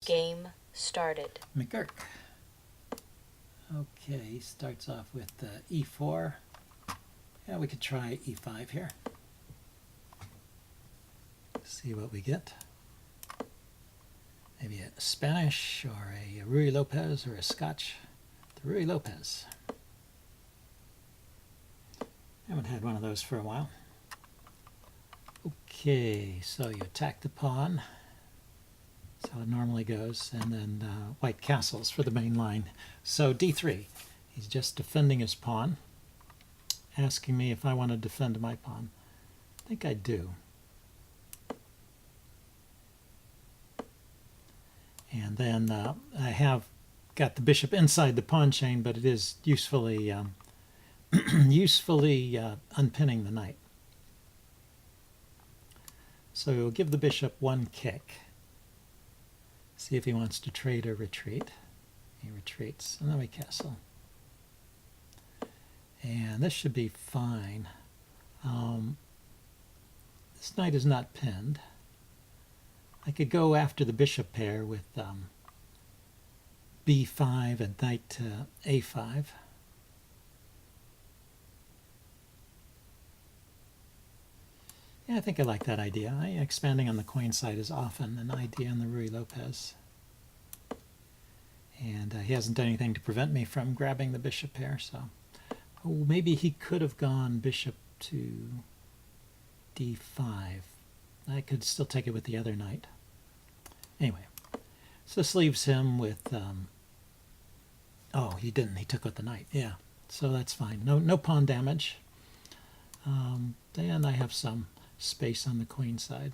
Game started. McGurk. Okay, he starts off with e4. Yeah, we could try e5 here. See what we get. Maybe a Spanish or a Ruy Lopez or a Scotch. The Ruy Lopez. Haven't had one of those for a while. Okay, so you attack the pawn. That's how it normally goes. And then white castles for the main line. So d3. He's just defending his pawn. Asking me if I want to defend my pawn. I think I do. And then I have got the bishop inside the pawn chain, but it is usefully unpinning the knight. So we'll give the bishop one kick. See if he wants to trade or retreat. He retreats, and then we castle. And this should be fine. This knight is not pinned. I could go after the bishop pair with b5 and knight to a5. Yeah, I think I like that idea. Expanding on the queen side is often an idea in the Ruy Lopez. And he hasn't done anything to prevent me from grabbing the bishop pair, so... Oh, maybe he could have gone bishop to d5. I could still take it with the other knight. Anyway, so this leaves him with... oh, he didn't. He took with the knight. Yeah, so that's fine. No pawn damage. Then I have some space on the queen side.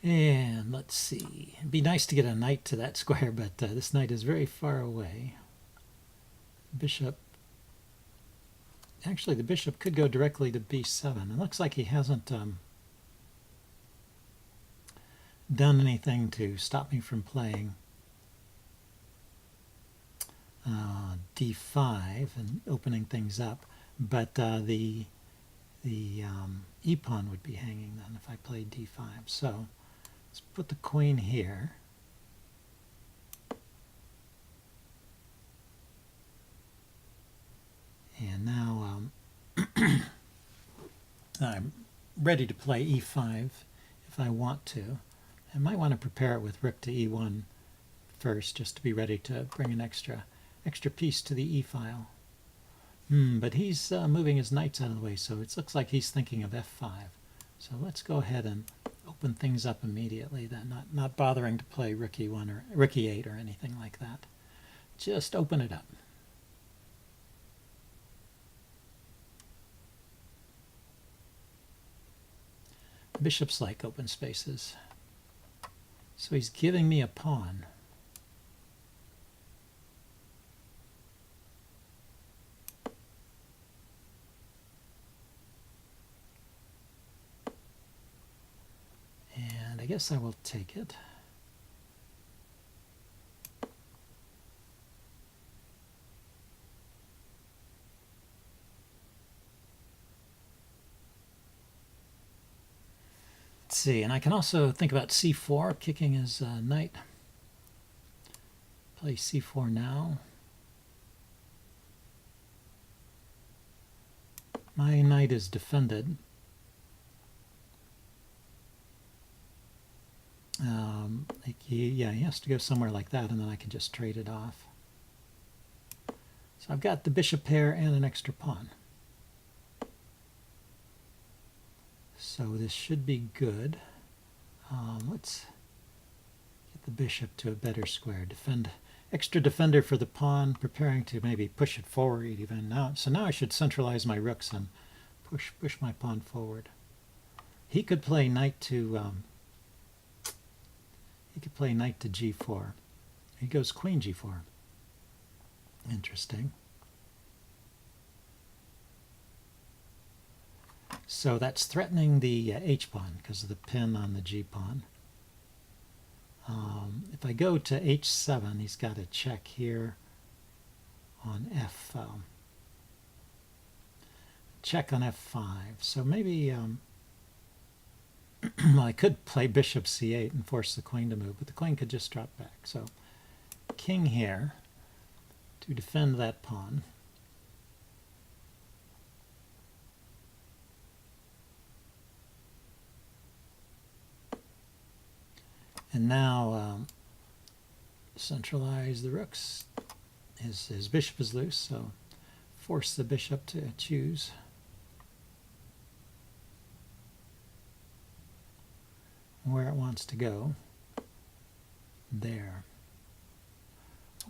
And let's see. It'd be nice to get a knight to that square, but this knight is very far away. Bishop. Actually, the bishop could go directly to b7. It looks like he hasn't done anything to stop me from playing d5 and opening things up, but the e-pawn would be hanging then if I played d5. So let's put the queen here. And now I'm ready to play e5 if I want to. I might want to prepare it with rook to e1 first, just to be ready to bring an extra piece to the e-file. But he's moving his knights out of the way, so it looks like he's thinking of f5. So let's go ahead and open things up immediately then, not bothering to play rook e1 or rook e8 or anything like that. Just open it up. Bishops like open spaces. So he's giving me a pawn. And I guess I will take it. Let's see, and I can also think about c4, kicking his knight. Play c4 now. My knight is defended. He has to go somewhere like that, and then I can just trade it off. So I've got the bishop pair and an extra pawn. So this should be good. Let's get the bishop to a better square. Extra defender for the pawn, preparing to maybe push it forward even now. So now I should centralize my rooks and push my pawn forward. He could play knight to g4. He goes queen g4. Interesting. So that's threatening the h-pawn because of the pin on the g-pawn. If I go to h7, he's got a check here on check on f5. So maybe well, I could play bishop c8 and force the queen to move, but the queen could just drop back. So king here to defend that pawn. And now centralize the rooks. His bishop is loose, so force the bishop to choose. Where it wants to go. There.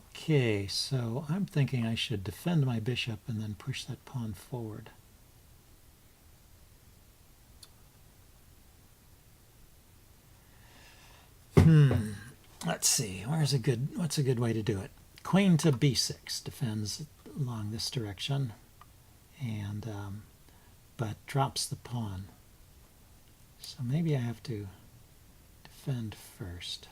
Okay, so I'm thinking I should defend my bishop and then push that pawn forward. Let's see, what's a good way to do it? Queen to b6 defends along this direction, and but drops the pawn. So maybe I have to defend first.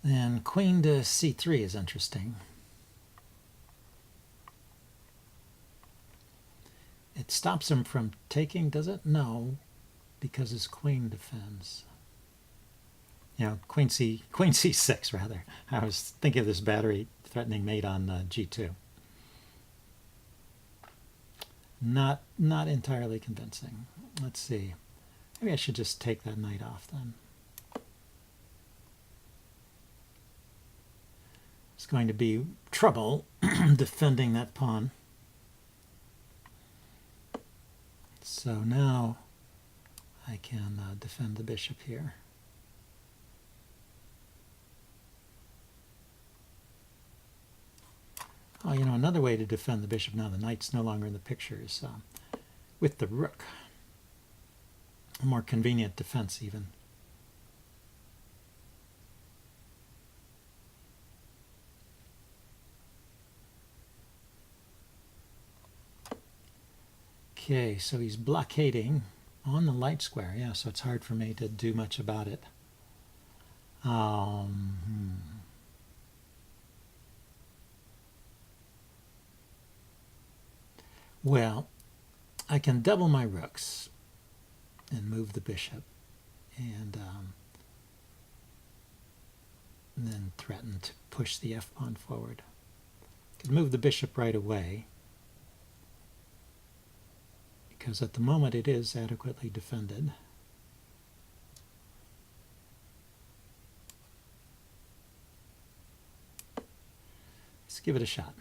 Then queen to c3 is interesting. It stops him from taking, does it? No, because his queen defends. You know, queen c6 rather. I was thinking of this battery threatening mate on g2. Not entirely convincing. Let's see. Maybe I should just take that knight off then. It's going to be trouble defending that pawn. So now I can defend the bishop here. Oh, you know, another way to defend the bishop now the knight's no longer in the picture is with the rook. A more convenient defense even. Okay, so he's blockading on the light square. Yeah, so it's hard for me to do much about it. Well, I can double my rooks and move the bishop, and then threaten to push the f-pawn forward. I can move the bishop right away, because at the moment it is adequately defended. Let's give it a shot.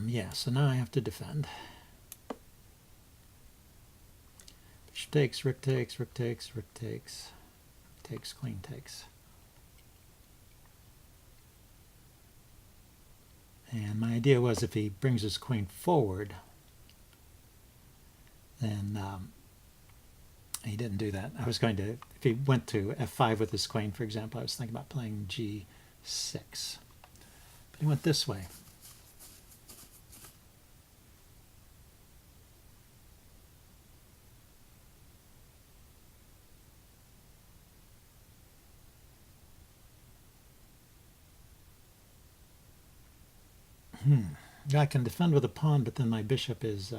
Yeah, so now I have to defend. Bishop takes, rook takes, rook takes, rook takes, takes, queen takes. And my idea was if he brings his queen forward, then he didn't do that. I was going to, if he went to f5 with his queen, for example, I was thinking about playing g6. But he went this way. I can defend with a pawn, but then my bishop is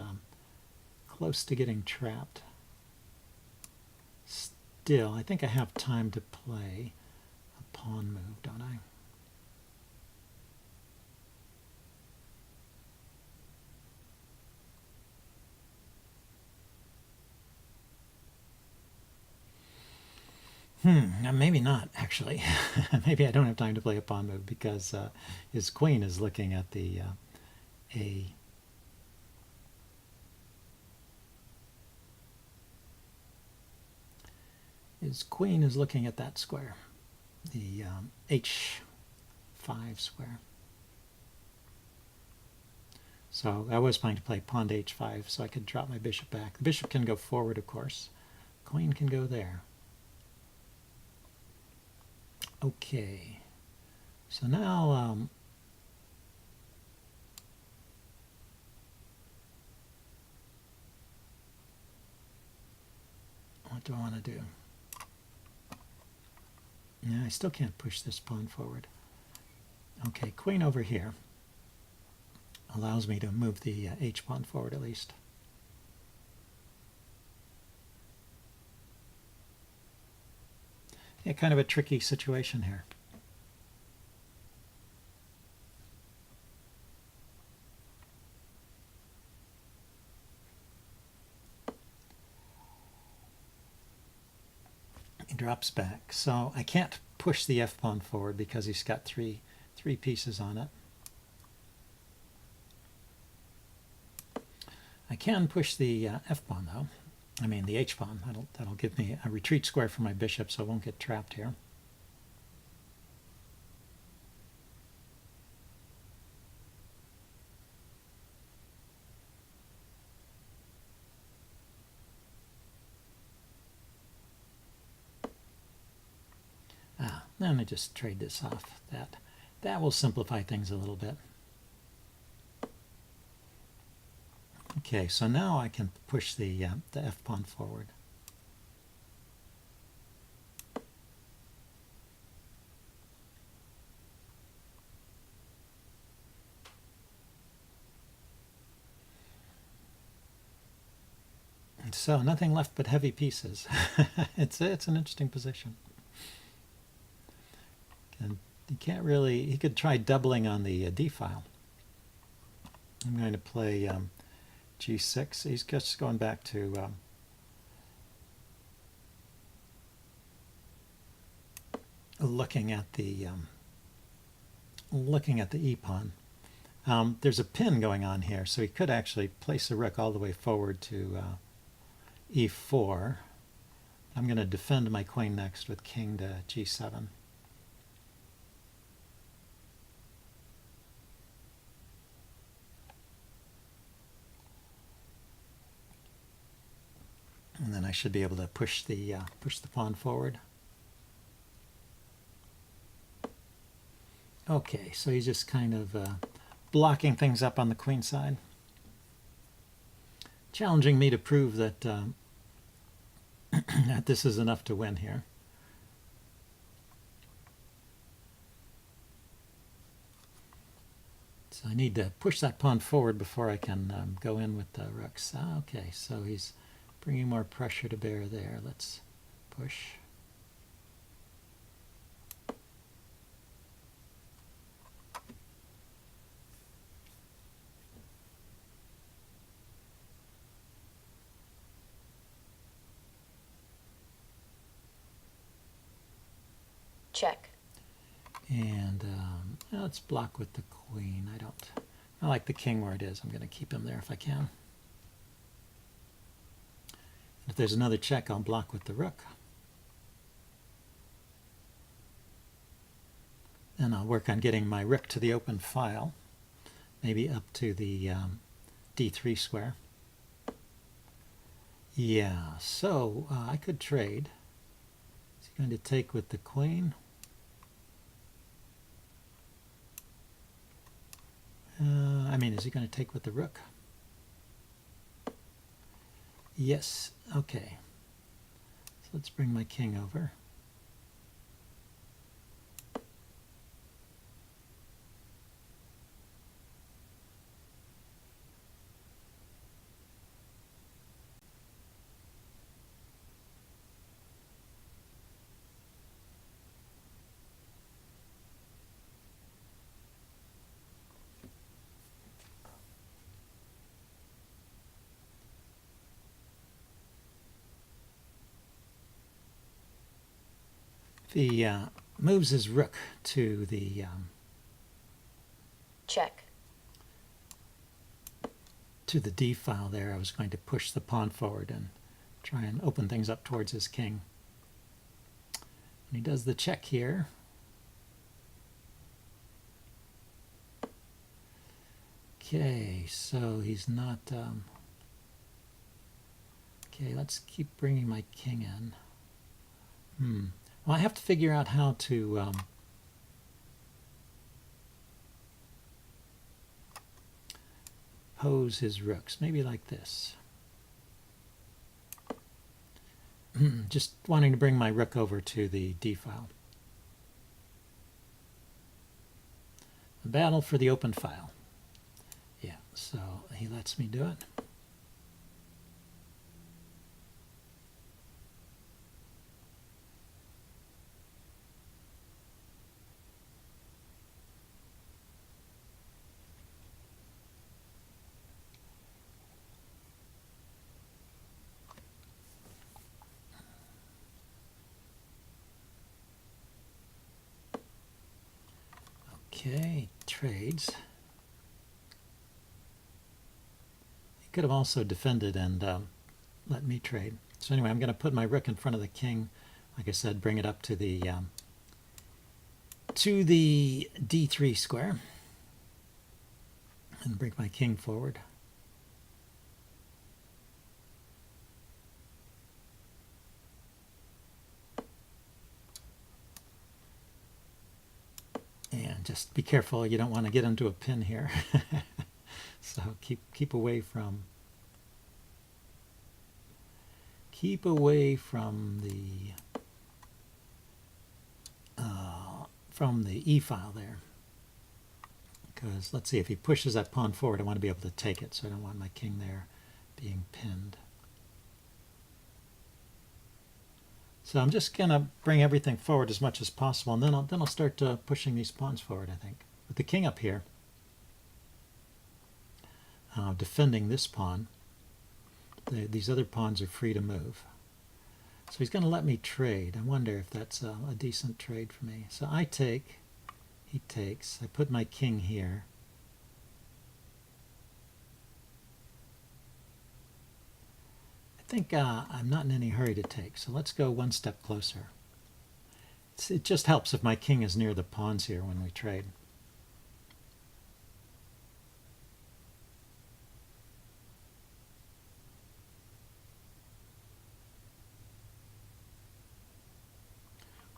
close to getting trapped. Still, I think I have time to play a pawn move, don't I? Maybe not, actually. Maybe I don't have time to play a pawn move because his queen is looking at the A. His queen is looking at that square, the H5 square. So I was planning to play pawn to h5 so I could drop my bishop back. The bishop can go forward, of course. Queen can go there. Okay. So now what do I want to do? Yeah, I still can't push this pawn forward. Okay, queen over here allows me to move the h-pawn forward at least. Yeah, kind of a tricky situation here. He drops back, so I can't push the f-pawn forward because he's got three pieces on it. I can push the f-pawn though. I mean the h-pawn. That'll give me a retreat square for my bishop, so I won't get trapped here. Then I just trade this off. That will simplify things a little bit. Okay, so now I can push the f-pawn forward. And so nothing left but heavy pieces. It's an interesting position. And you can't really. He could try doubling on the d file. I'm going to play g6. He's just going back to looking at the e-pawn. There's a pin going on here, so he could actually place the rook all the way forward to e4. I'm going to defend my queen next with king to g7. And then I should be able to push the pawn forward. Okay, so he's just kind of blocking things up on the queen side, challenging me to prove that that this is enough to win here. So I need to push that pawn forward before I can go in with the rooks. Okay, so he's bringing more pressure to bear there. Let's push. Check. And let's block with the queen. I like the king where it is. I'm going to keep him there if I can. If there's another check, I'll block with the rook. And I'll work on getting my rook to the open file, maybe up to the d3 square. Yeah, so I could trade. Is he going to take with the queen? Is he going to take with the rook? Yes, okay. So let's bring my king over. He moves his rook to the Check. to the d file there. I was going to push the pawn forward and try and open things up towards his king. And he does the check here. Okay, so he's not... okay, let's keep bringing my king in. Well, I have to figure out how to... pose his rooks. Maybe like this. Just wanting to bring my rook over to the d file. The battle for the open file. Yeah, so he lets me do it. Okay, trades. He could have also defended and let me trade. So anyway, I'm going to put my rook in front of the king. Like I said, bring it up to the d3 square, and bring my king forward. And just be careful, you don't want to get into a pin here. So keep away from the E file there. Because let's see, if he pushes that pawn forward, I want to be able to take it, so I don't want my king there being pinned. So I'm just going to bring everything forward as much as possible, and then I'll start pushing these pawns forward, I think. With the king up here, defending this pawn, these other pawns are free to move. So he's going to let me trade. I wonder if that's a decent trade for me. So I take, he takes, I put my king here. I think I'm not in any hurry to take, so let's go one step closer. It just helps if my king is near the pawns here when we trade.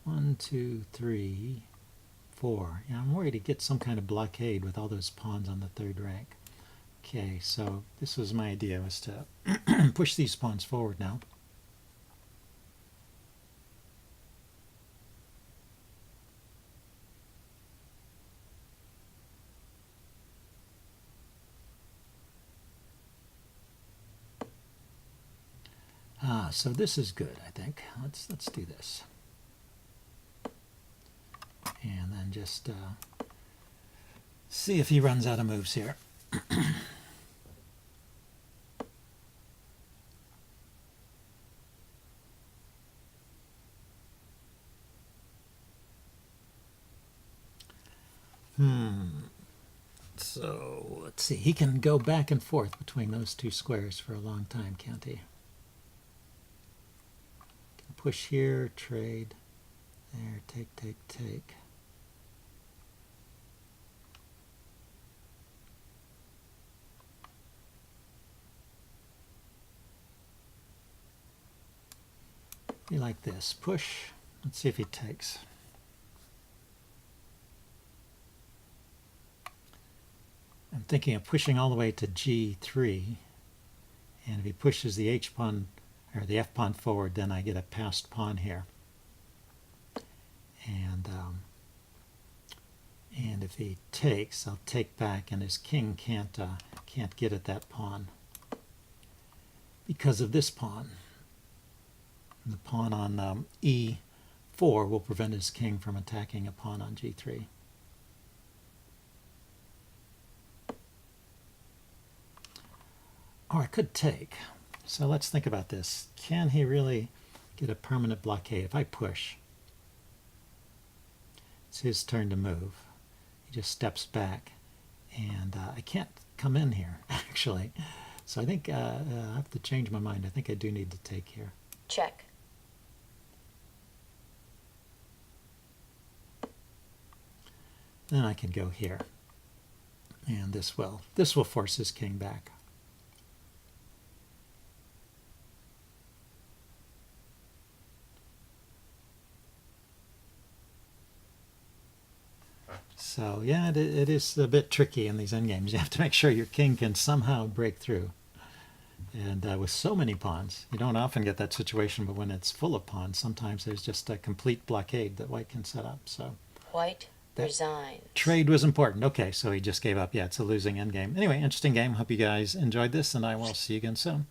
One, two, three, four. Yeah, I'm worried to get some kind of blockade with all those pawns on the third rank. Okay, so this was my idea, was to push these pawns forward now. So this is good, I think. Let's do this. And then just see if he runs out of moves here. So let's see. He can go back and forth between those two squares for a long time, can't he? Can push here, trade. There, take, take, take. Be like this. Push. Let's see if he takes. I'm thinking of pushing all the way to G3, and if he pushes the H pawn or the F pawn forward, then I get a passed pawn here. And if he takes, I'll take back, and his king can't get at that pawn because of this pawn. And the pawn on E4 will prevent his king from attacking a pawn on G3. Or I could take. So let's think about this. Can he really get a permanent blockade? If I push, it's his turn to move. He just steps back, and I can't come in here, actually. So I think I have to change my mind. I think I do need to take here. Check. Then I can go here. And this will force his king back. So yeah, it is a bit tricky in these endgames. You have to make sure your king can somehow break through. And with so many pawns, you don't often get that situation, but when it's full of pawns, sometimes there's just a complete blockade that white can set up. So White that resigns. trade was important. Okay, so he just gave up. Yeah, it's a losing endgame. Anyway, interesting game. Hope you guys enjoyed this, and I will see you again soon.